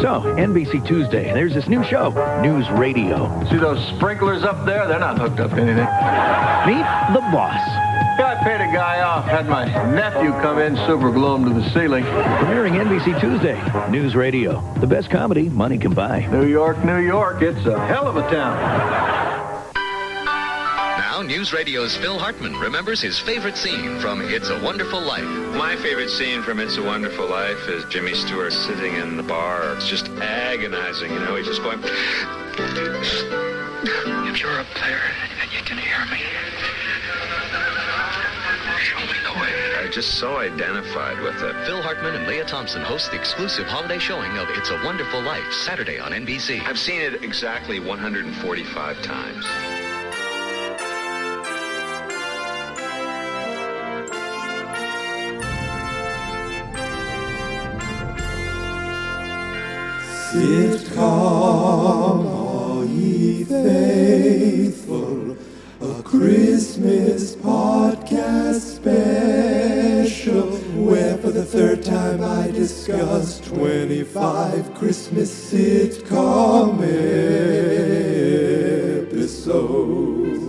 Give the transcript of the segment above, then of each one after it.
So, NBC Tuesday, there's this new show, News Radio. See those sprinklers up there? They're not hooked up to anything. Meet the boss. Yeah, I paid a guy off. Had my nephew come in, super glue him to the ceiling. Premiering NBC Tuesday, News Radio. The best comedy money can buy. New York, New York. It's a hell of a town. Now, News Radio's Phil Hartman remembers his favorite scene from It's a Wonderful Life. My favorite scene from It's a Wonderful Life is Jimmy Stewart sitting in the bar. It's just agonizing, you know. He's just going... If you're up there and you can hear me, show me the way. I just so identified with it. Phil Hartman and Leah Thompson host the exclusive holiday showing of It's a Wonderful Life, Saturday on NBC. I've seen it exactly 145 times. Sitcom, all ye faithful, a Christmas podcast special, where for the third time I discuss 25 Christmas sitcom episodes.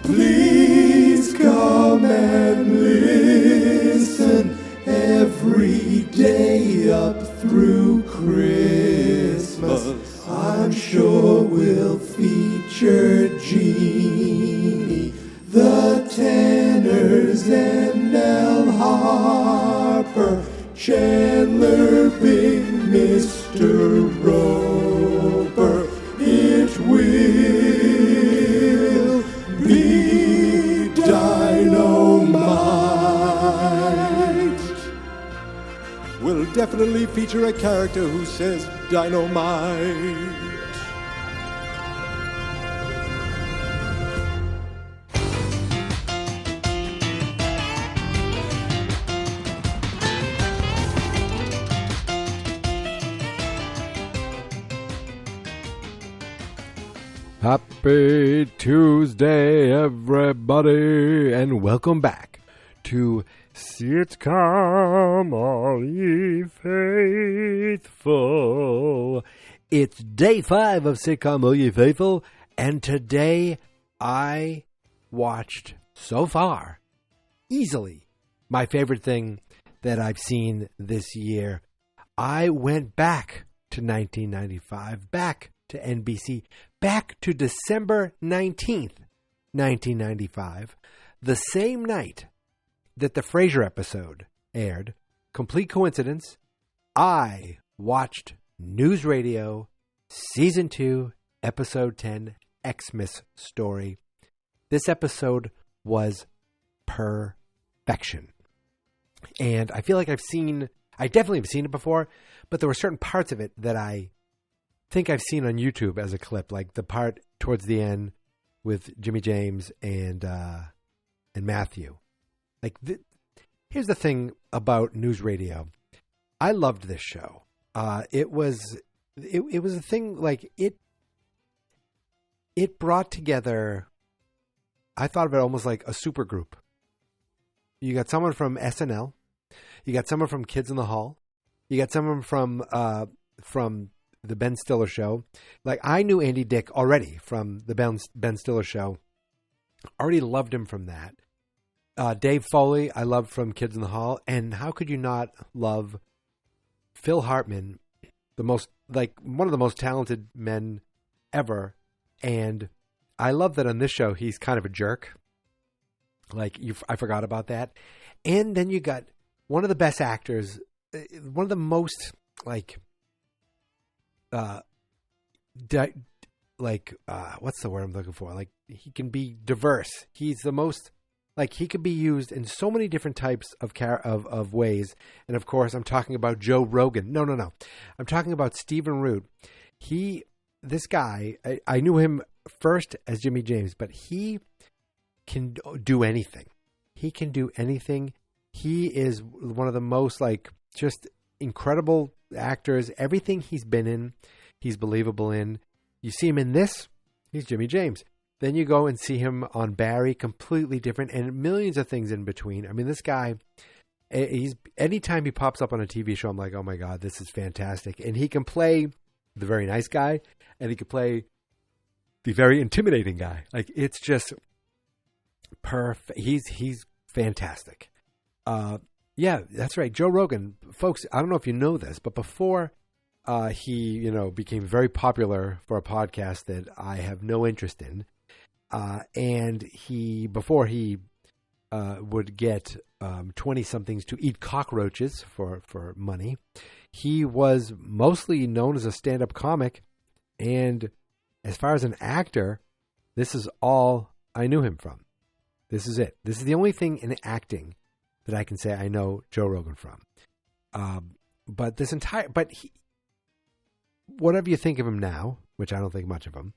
Please come and listen every day up through Christmas. I'm sure we'll feature Jeannie, the Tanners, and Nell Harper, Chandler, Big Mr. Roper. It will be dynamite. We'll definitely feature a character who says dynamite. Happy Tuesday, everybody, and welcome back to Sitcom, all ye faithful. It's day 5 of Sitcom, all ye faithful, and today I watched, so far, easily, my favorite thing that I've seen this year. I went back to 1995, back to NBC, back to December 19th, 1995, the same night that the Frasier episode aired. Complete coincidence, I watched News Radio, Season 2, Episode 10, Xmas Story. This episode was perfection. And I feel like I definitely have seen it before, but there were certain parts of it that I think I've seen on YouTube as a clip, like the part towards the end with Jimmy James and Matthew. Like, here's the thing about News Radio. I loved this show. It was a thing, like, it brought together, I thought of it almost like a super group. You got someone from SNL, you got someone from Kids in the Hall, you got someone from the Ben Stiller Show. Like, I knew Andy Dick already from the Ben Stiller Show. Already loved him from that. Dave Foley, I loved from Kids in the Hall. And how could you not love Phil Hartman, one of the most talented men ever. And I love that on this show, he's kind of a jerk. Like, I forgot about that. And then you got one of the best actors, one of the most, like, what's the word I'm looking for? Like, he can be diverse. He's the most, like, he could be used in so many different types of ways. And of course, I'm talking about Joe Rogan. No. I'm talking about Stephen Root. This guy, I knew him first as Jimmy James, but he can do anything. He can do anything. He is one of the most, like, just incredible actors. Everything he's been in, he's believable in. You see him in this, he's Jimmy James. Then you go and see him on Barry, completely different, and millions of things in between. I mean, this guy Anytime he pops up on a TV show, I'm like, oh my God, this is fantastic. And he can play the very nice guy, and he can play the very intimidating guy. Like, it's just perfect. He's fantastic. Yeah, that's right. Joe Rogan, folks, I don't know if you know this, but before he, became very popular for a podcast that I have no interest in, and before he would get 20-somethings to eat cockroaches for money, he was mostly known as a stand-up comic, and as far as an actor, this is all I knew him from. This is it. This is the only thing in acting that I can say I know Joe Rogan from. Whatever you think of him now, which I don't think much of him,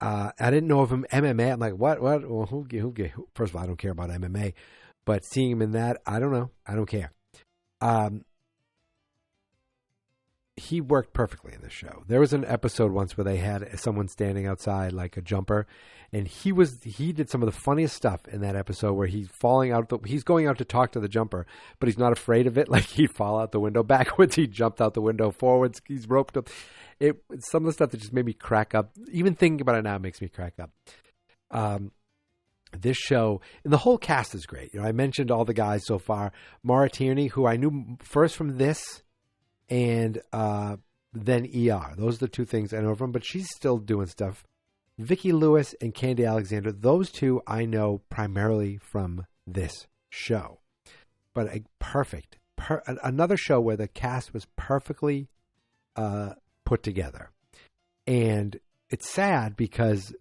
I didn't know of him MMA. I'm like, what? Well, who? First of all, I don't care about MMA, but seeing him in that, I don't know. I don't care. He worked perfectly in this show. There was an episode once where they had someone standing outside like a jumper, and he did some of the funniest stuff in that episode where he's falling out. He's going out to talk to the jumper, but he's not afraid of it. Like, he'd fall out the window backwards. He jumped out the window forwards. He's roped up. Some of the stuff that just made me crack up. Even thinking about it now makes me crack up. This show, and the whole cast is great. I mentioned all the guys so far. Maura Tierney, who I knew first from this, and then ER. Those are the two things I know from, but she's still doing stuff. Vicki Lewis and Candy Alexander, those two I know primarily from this show. But another show where the cast was perfectly put together. And it's sad because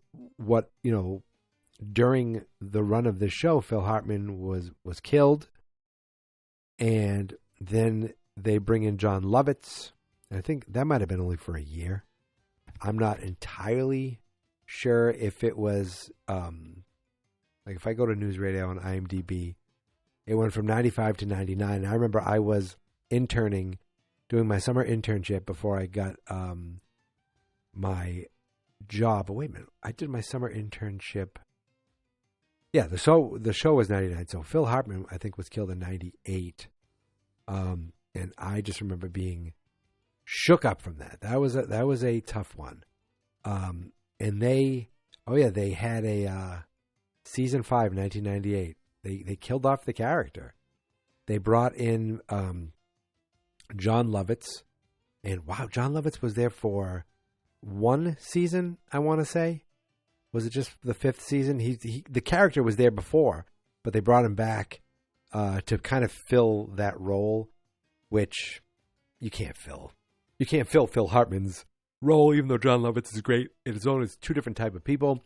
during the run of this show, Phil Hartman was killed, and then they bring in John Lovitz. I think that might have been only for a year. I'm not entirely sure if it was, if I go to NewsRadio on IMDb, it went from 95 to 99. And I remember I was interning, doing my summer internship before I got my job. But wait a minute, I did my summer internship. Yeah, the show was 99. So Phil Hartman, I think, was killed in 98. And I just remember being shook up from that. That was a tough one. And they had a season 5, 1998. They killed off the character. They brought in John Lovitz, and wow, John Lovitz was there for one season, I want to say. Was it just the 5th season? The character was there before, but they brought him back to kind of fill that role, which you can't fill. You can't fill Phil Hartman's role, even though John Lovitz is great in his own. It's two different type of people,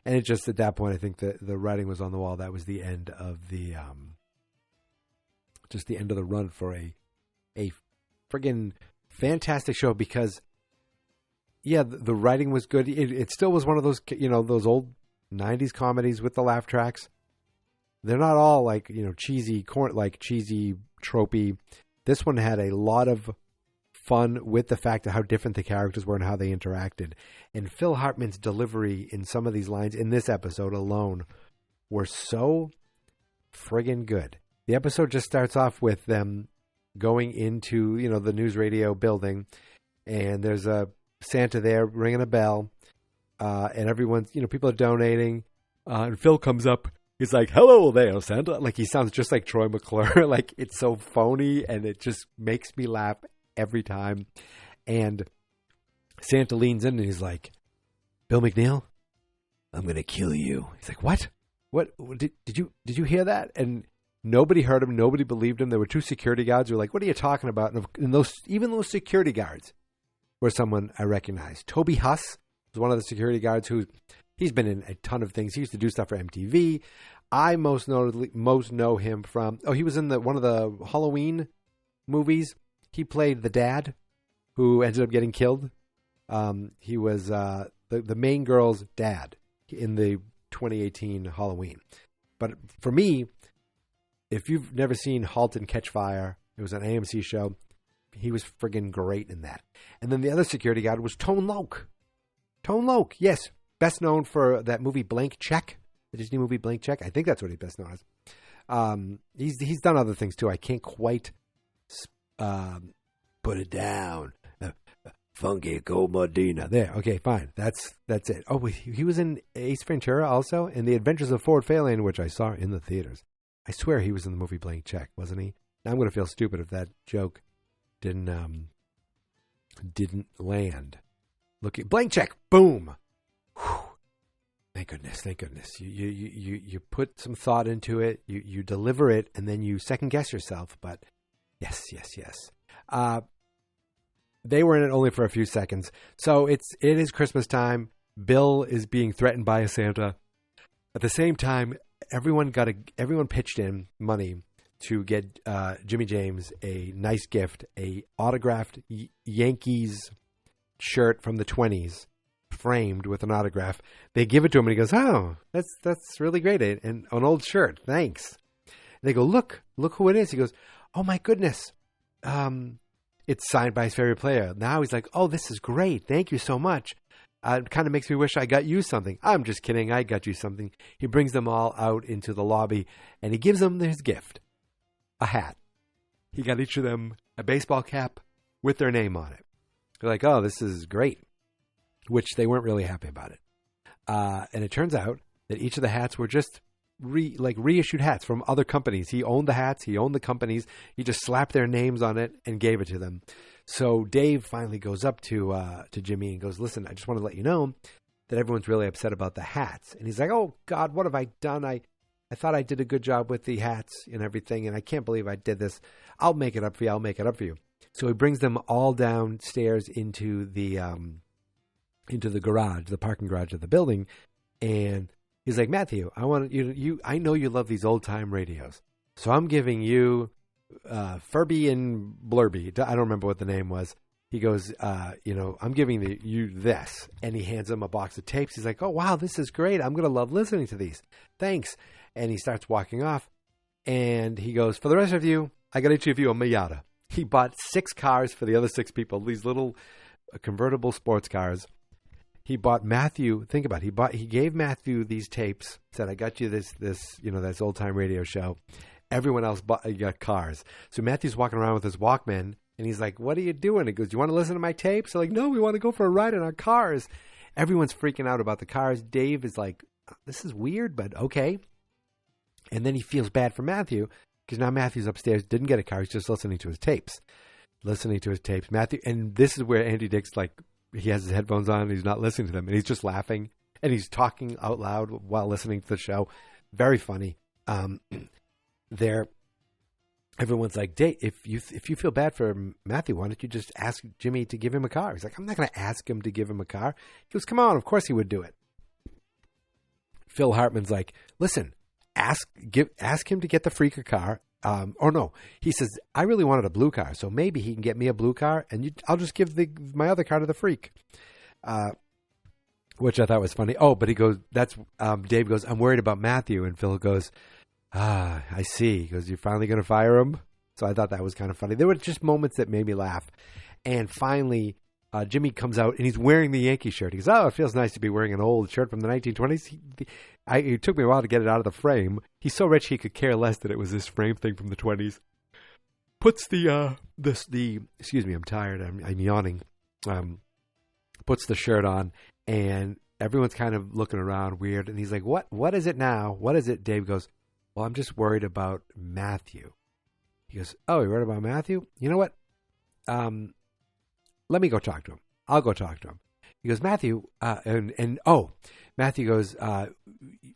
and it just at that point, I think the writing was on the wall. That was the end of the just the end of the run for a friggin' fantastic show because. Yeah, the writing was good. It still was one of those, those old 90s comedies with the laugh tracks. They're not all like, cheesy, tropey. This one had a lot of fun with the fact of how different the characters were and how they interacted. And Phil Hartman's delivery in some of these lines in this episode alone were so friggin' good. The episode just starts off with them going into, the NewsRadio building, and there's a Santa there ringing a bell, and everyone's, people are donating, and Phil comes up. He's like, "Hello there, Santa." Like, he sounds just like Troy McClure. Like, it's so phony, and it just makes me laugh every time. And Santa leans in, and he's like, "Bill McNeil, I'm going to kill you." He's like, "What? What? Did you hear that?" And nobody heard him. Nobody believed him. There were 2 security guards who were like, "What are you talking about?" And those security guards were someone I recognized. Toby Huss was one of the security guards he's been in a ton of things. He used to do stuff for MTV. I most know him from, he was in one of the Halloween movies. He played the dad who ended up getting killed. He was the main girl's dad in the 2018 Halloween. But for me, if you've never seen *Halt and Catch Fire*, it was an AMC show. He was friggin' great in that. And then the other security guard was Tone Loc. Tone Loc, yes. Best known for that movie Blank Check. The Disney movie Blank Check. I think that's what he's best known as. He's done other things too. I can't quite put it down. Funky Gold Medina. There. Okay, fine. That's it. Oh, he was in Ace Ventura also, in The Adventures of Ford Fairlane, which I saw in the theaters. I swear he was in the movie Blank Check, wasn't he? Now I'm going to feel stupid if that joke didn't land. Look at Blank Check. Boom. Whew. Thank goodness. You put some thought into it. You deliver it, and then you second guess yourself. But yes. They were in it only for a few seconds. So it is Christmas time. Bill is being threatened by a Santa. At the same time, everyone pitched in money to get Jimmy James a nice gift, a autographed Yankees shirt from the 20s, framed with an autograph. They give it to him, and he goes, "Oh, that's really great, and an old shirt. Thanks." And they go, "Look who it is." He goes, "Oh my goodness, it's signed by his favorite player." Now he's like, "Oh, this is great. Thank you so much. It kind of makes me wish I got you something." "I'm just kidding. I got you something." He brings them all out into the lobby, and he gives them his gift, a hat. He got each of them a baseball cap with their name on it. They're like, "Oh, this is great," which they weren't really happy about it. And it turns out that each of the hats were just reissued hats from other companies. He owned the hats. He owned the companies. He just slapped their names on it and gave it to them. So Dave finally goes up to Jimmy and goes, "Listen, I just want to let you know that everyone's really upset about the hats." And he's like, "Oh God, what have I done? I thought I did a good job with the hats and everything, and I can't believe I did this. I'll make it up for you. So he brings them all downstairs into the garage, the parking garage of the building, and he's like, "Matthew, I want you. I know you love these old time radios, so I'm giving you Furby and Blurby. I don't remember what the name was." He goes, "I'm giving you this," and he hands him a box of tapes. He's like, "Oh wow, this is great. I'm gonna love listening to these. Thanks." And he starts walking off, and he goes, "For the rest of you, I got each of you a Miata." He bought 6 cars for the other 6 people. These little convertible sports cars. He bought Matthew. Think about it. He gave Matthew these tapes. Said, "I got you this old time radio show." Everyone else got cars. So Matthew's walking around with his Walkman, and he's like, "What are you doing?" He goes, "Do you want to listen to my tapes?" They're like, "No, we want to go for a ride in our cars." Everyone's freaking out about the cars. Dave is like, "This is weird, but okay." And then he feels bad for Matthew because now Matthew's upstairs, didn't get a car. He's just listening to his tapes. Matthew, and this is where Andy Dick's like, he has his headphones on, and he's not listening to them, and he's just laughing, and he's talking out loud while listening to the show. Very funny. Everyone's like, "Dave, if you feel bad for Matthew, why don't you just ask Jimmy to give him a car?" He's like, "I'm not going to ask him to give him a car." He goes, "Come on, of course he would do it." Phil Hartman's like, "Listen, ask him to get the freak a car." Or no, he says, "I really wanted a blue car, so maybe he can get me a blue car, and I'll just give my other car to the freak," which I thought was funny. Oh, but he goes, Dave goes, "I'm worried about Matthew," and Phil goes, "I see." He goes, "You're finally going to fire him?" So I thought that was kind of funny. There were just moments that made me laugh. And finally, Jimmy comes out, and he's wearing the Yankee shirt. He goes, "Oh, it feels nice to be wearing an old shirt from the 1920s. It took me a while to get it out of the frame. He's so rich he could care less that it was this frame thing from the 20s. Puts excuse me, I'm tired. I'm yawning. Puts the shirt on, and everyone's kind of looking around weird. And he's like, What is it now? What is it?" Dave goes, "Well, I'm just worried about Matthew." He goes, "Oh, you're worried about Matthew? You know what? Let me go talk to him. I'll go talk to him." He goes, "Matthew," Matthew goes,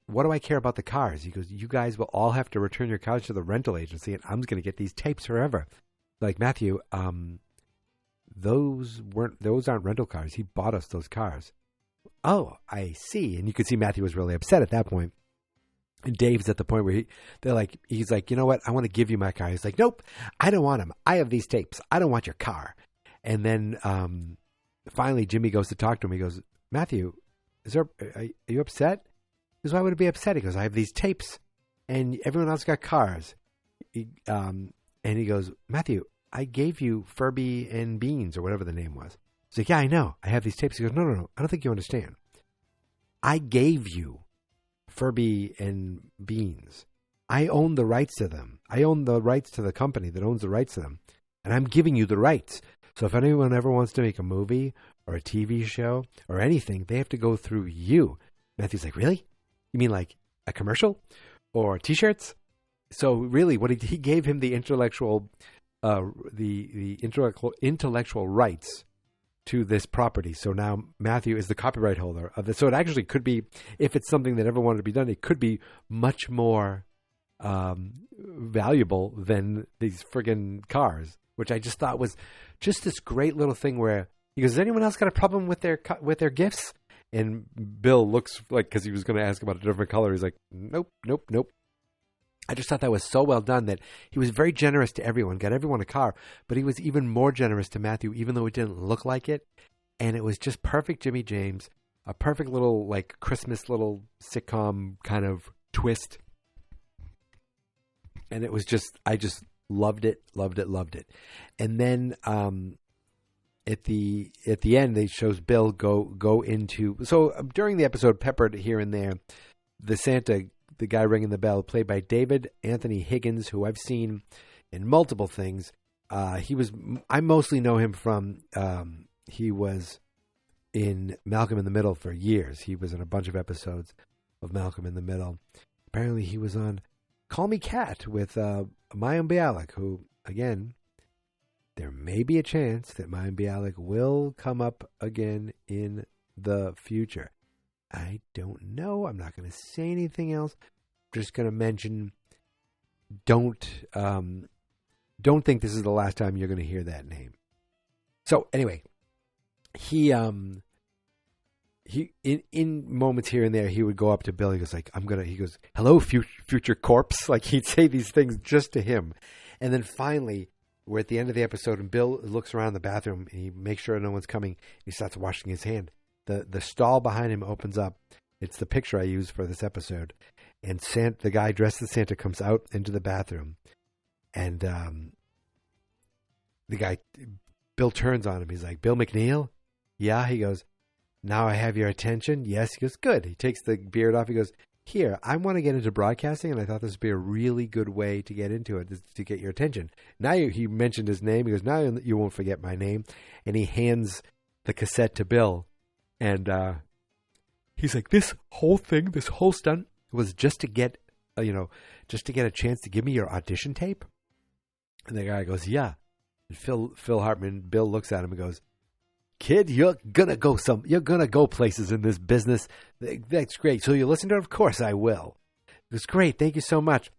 "What do I care about the cars?" He goes, "You guys will all have to return your cars to the rental agency, and I'm going to get these tapes forever." Like, "Matthew, those aren't rental cars. He bought us those cars." "Oh, I see." And you could see Matthew was really upset at that point. And Dave's at the point where he's like, "You know what? I want to give you my car." He's like, "Nope, I don't want them. I have these tapes. I don't want your car." And then finally Jimmy goes to talk to him. He goes, "Matthew, are you upset?" He goes, "Why would it be upset?" He goes, "I have these tapes, and everyone else got cars." And he goes, "Matthew, I gave you Furby and Beans," or whatever the name was. He's like, "Yeah, I know. I have these tapes." He goes, No. I don't think you understand. I gave you Furby and Beans. I own the rights to them. I own the rights to the company that owns the rights to them. And I'm giving you the rights. So if anyone ever wants to make a movie or a TV show or anything, they have to go through you. Matthew's like, really? You mean like a commercial or T-shirts? So really, what he gave him the intellectual rights to this property. So now Matthew is the copyright holder of this. So it actually could be, if it's something that ever wanted to be done, it could be much more valuable than these friggin' cars, which I just thought was just this great little thing where he goes, has anyone else got a problem with their gifts? And Bill looks like, because he was going to ask about a different color, he's like, nope. I just thought that was so well done that he was very generous to everyone, got everyone a car, but he was even more generous to Matthew, even though it didn't look like it. And it was just perfect Jimmy James, a perfect little like Christmas little sitcom kind of twist. And it was just, I just loved it. And then at the end, they shows Bill go into, so during the episode, peppered here and there, the Santa, the guy ringing the bell, played by David Anthony Higgins, who I've seen in multiple things. I mostly know him from, he was in Malcolm in the Middle for years. He was in a bunch of episodes of Malcolm in the Middle. Apparently he was on Call Me Kat with Mayim Bialik, who, again, there may be a chance that Mayim Bialik will come up again in the future. I don't know. I'm not going to say anything else. I'm just going to mention, don't think this is the last time you're going to hear that name. So anyway, he in moments here and there, he would go up to Bill. He goes like, he goes, hello, future corpse. Like he'd say these things just to him. And then finally, we're at the end of the episode and Bill looks around the bathroom and he makes sure no one's coming. He starts washing his hand. The stall behind him opens up. It's the picture I used for this episode. And the guy dressed as Santa comes out into the bathroom. And the guy, Bill turns on him. He's like, Bill McNeil? Yeah. He goes, now I have your attention. Yes. He goes, good. He takes the beard off. He goes, here, I want to get into broadcasting, and I thought this would be a really good way to get into it, to get your attention. Now he mentioned his name. He goes, now you won't forget my name. And he hands the cassette to Bill. And he's like, this whole stunt was just to get, a chance to give me your audition tape. And the guy goes, yeah. And Phil Hartman, Bill looks at him and goes, kid, you're gonna go places in this business. That's great. So you listen to it? Of course I will. It's great. Thank you so much.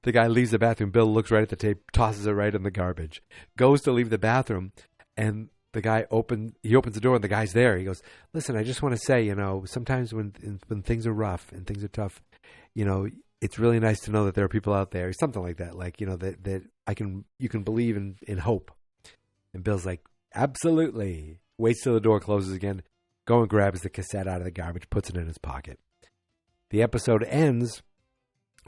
The guy leaves the bathroom. Bill looks right at the tape, tosses it right in the garbage, goes to leave the bathroom, and the guy opens the door and the guy's there. He goes, listen, I just want to say, sometimes when things are rough and things are tough, it's really nice to know that there are people out there, something like that. Like, that you can believe in hope. And Bill's like, absolutely. Waits till the door closes again, grabs the cassette out of the garbage, puts it in his pocket. The episode ends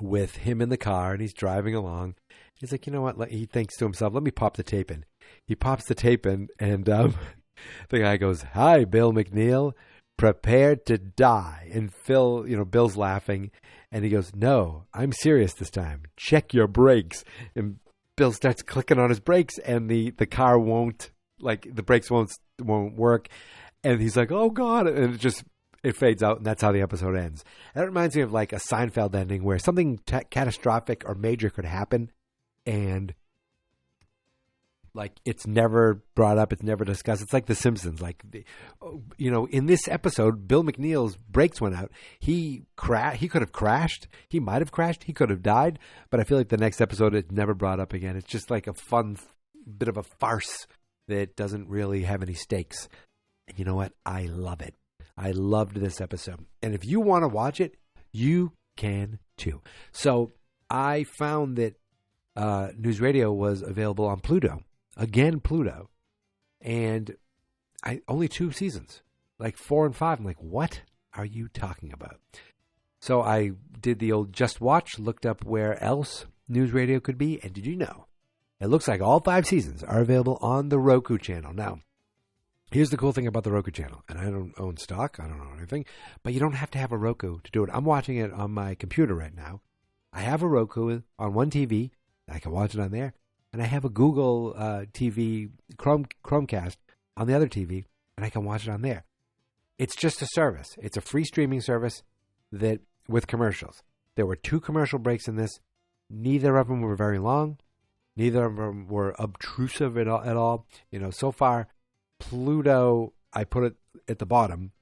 with him in the car, and he's driving along. He's like, you know what? He thinks to himself, let me pop the tape in. He pops the tape in, and the guy goes, hi, Bill McNeil, prepare to die. And Phil, Bill's laughing, and he goes, no, I'm serious this time. Check your brakes. And Bill starts clicking on his brakes, and the car won't, the brakes won't work. And he's like, oh, God. And it fades out, and that's how the episode ends. That reminds me of like a Seinfeld ending where something catastrophic or major could happen, and it's never brought up, it's never discussed. It's like The Simpsons. In this episode, Bill McNeil's brakes went out. He could have crashed. He might have crashed. He could have died. But I feel like the next episode, it's never brought up again. It's just like a fun bit of a farce that doesn't really have any stakes. And you know what? I love it. I loved this episode. And if you want to watch it, you can too. So I found that NewsRadio was available on Pluto. Again, Pluto. And only 2 seasons. 4 and 5. I'm like, what are you talking about? So I did the old Just Watch, looked up where else NewsRadio could be. And did you know? It looks like all 5 seasons are available on the Roku channel. Now, here's the cool thing about the Roku channel. And I don't own stock. I don't own anything. But you don't have to have a Roku to do it. I'm watching it on my computer right now. I have a Roku on one TV. I can watch it on there. And I have a Google TV Chromecast on the other TV, and I can watch it on there. It's just a service. It's a free streaming service that with commercials. There were 2 commercial breaks in this. Neither of them were very long. Neither of them were obtrusive at all. You know, so far, Pluto, I put it at the bottom.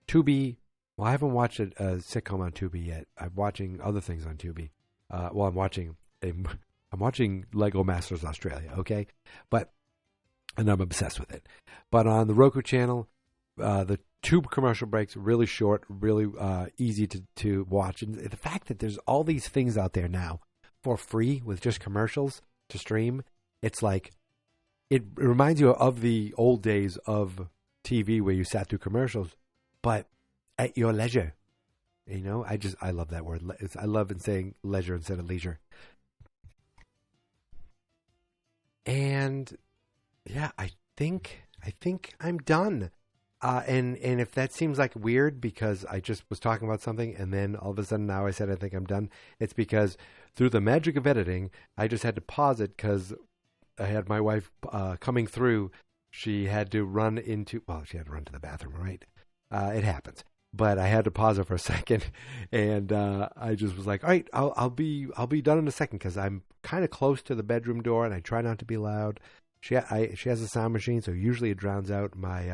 Tubi, well, I haven't watched a sitcom on Tubi yet. I'm watching other things on Tubi. I'm watching Lego Masters Australia, okay? And I'm obsessed with it. But on the Roku channel, the 2 commercial breaks, really short, really easy to watch. And the fact that there's all these things out there now for free with just commercials to stream, it's like, it reminds you of the old days of TV where you sat through commercials, but at your leisure. You know, I love that word. I love saying leisure instead of leisure. And yeah, I think I'm done. And if that seems like weird because I just was talking about something and then all of a sudden now I said I think I'm done, it's because through the magic of editing, I just had to pause it because I had my wife coming through. She had to run to the bathroom, right? It happens. But I had to pause it for a second, and I just was like, all right, I'll be done in a second because I'm kind of close to the bedroom door and I try not to be loud. She has a sound machine, so usually it drowns out my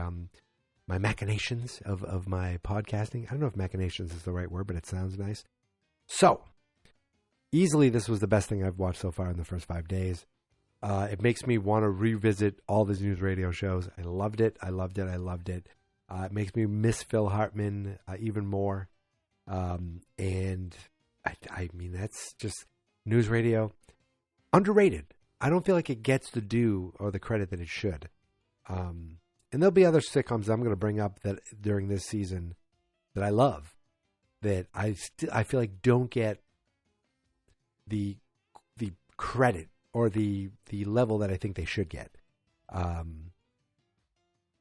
my machinations of my podcasting. I don't know if machinations is the right word, but it sounds nice. So, easily this was the best thing I've watched so far in the first 5 days. It makes me want to revisit all these news radio shows. I loved it. It makes me miss Phil Hartman even more. And I mean, that's just news radio. Underrated. I don't feel like it gets the due or the credit that it should. And there'll be other sitcoms I'm going to bring up that during this season that I love, that I feel like don't get the credit or the level that I think they should get. And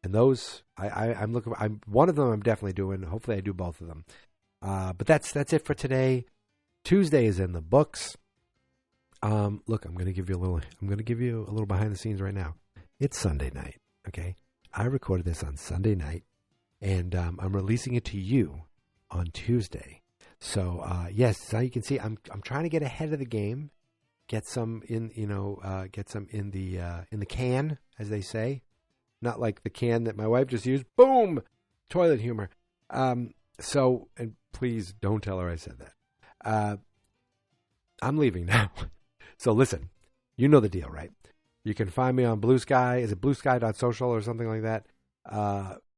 those I'm looking. One of them I'm definitely doing. Hopefully I do both of them. But that's it for today. Tuesday is in the books. Look, I'm going to give you a little behind the scenes right now. It's Sunday night. Okay. I recorded this on Sunday night, and I'm releasing it to you on Tuesday. So yes, now you can see I'm trying to get ahead of the game, get some in the can, as they say, not like the can that my wife just used. Boom, toilet humor. So, and please don't tell her I said that. I'm leaving now. So listen, you know the deal, right? You can find me on Blue Sky. Is it bluesky.social or something like that?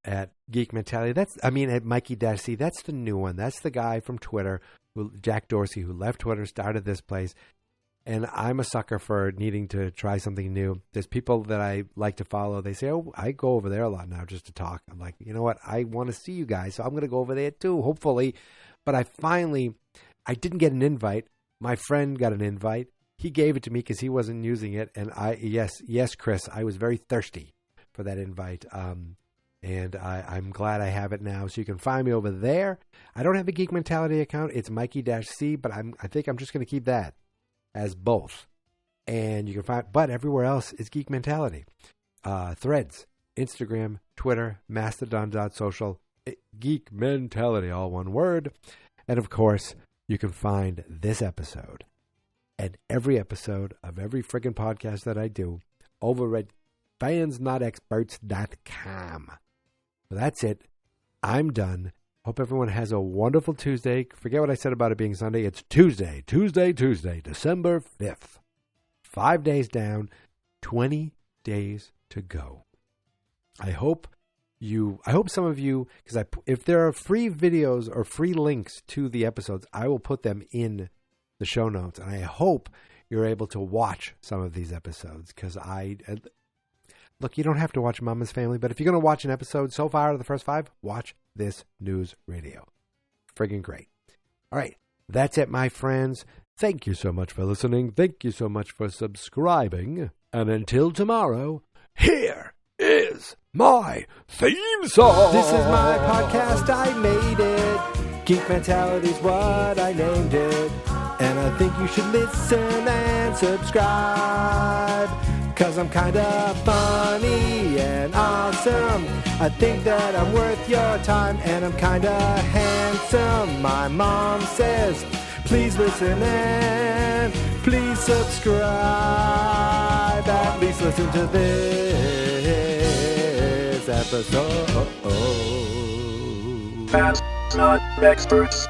At Geek Mentality. At Mikey-C. That's the new one. That's the guy from Twitter, Jack Dorsey, who left Twitter, started this place. And I'm a sucker for needing to try something new. There's people that I like to follow. They say, oh, I go over there a lot now just to talk. I'm like, you know what? I want to see you guys, so I'm going to go over there too, hopefully. But I didn't get an invite. My friend got an invite. He gave it to me because he wasn't using it. And yes, Chris, I was very thirsty for that invite. And I'm glad I have it now. So you can find me over there. I don't have a Geek Mentality account. It's Mikey-C, but I think I'm just going to keep that as both. And you can find, but everywhere else is Geek Mentality. Threads, Instagram, Twitter, Mastodon.social, Geek Mentality, all one word. And of course, you can find this episode and every episode of every friggin' podcast that I do over at fansnotexperts.com. So that's it. I'm done. Hope everyone has a wonderful Tuesday. Forget what I said about it being Sunday. It's Tuesday, December 5th. 5 days down, 20 days to go. I hope some of you, because if there are free videos or free links to the episodes, I will put them in the show notes. And I hope you're able to watch some of these episodes, because look, you don't have to watch Mama's Family, but if you're going to watch an episode so far out of the first 5, watch this news radio. Friggin' great. All right. That's it, my friends. Thank you so much for listening. Thank you so much for subscribing. And until tomorrow, here is my theme song. This is my podcast. I made it. Geek Mentality's what I named it. And I think you should listen and subscribe, 'cause I'm kinda funny and awesome. I think that I'm worth your time, and I'm kinda handsome. My mom says, please listen and please subscribe. At least listen to this episode. Fast, not experts.